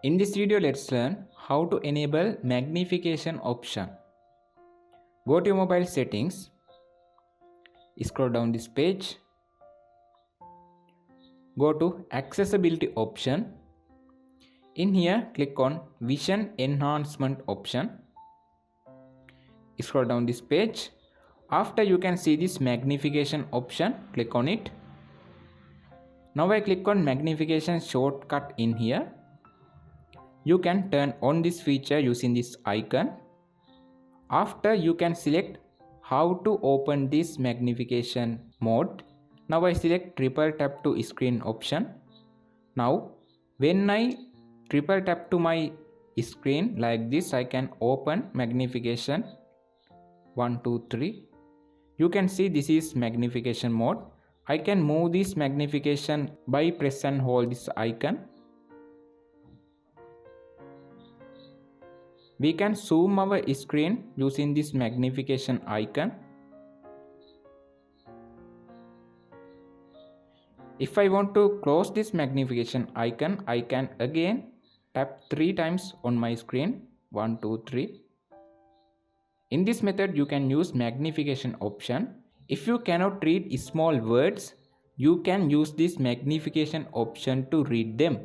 In this video, let's learn how to enable magnification option. Go to your mobile settings, scroll down this page, go to accessibility option. In here, click on vision enhancement option. Scroll down this page. After you can see this magnification option, click on it. Now I click on magnification shortcut in here. You can turn on this feature using this icon. After you can select how to open this magnification mode. Now I select triple tap to screen option. Now when I triple tap to my screen like this, I can open magnification 1 2 3. You can see this is magnification mode. I can move this magnification by press and hold this icon. We can zoom our screen using this magnification icon. If I want to close this magnification icon, I can again tap 3 times on my screen. 1 2 3. In this method, you can use magnification option. If you cannot read small words, you can use this magnification option to read them.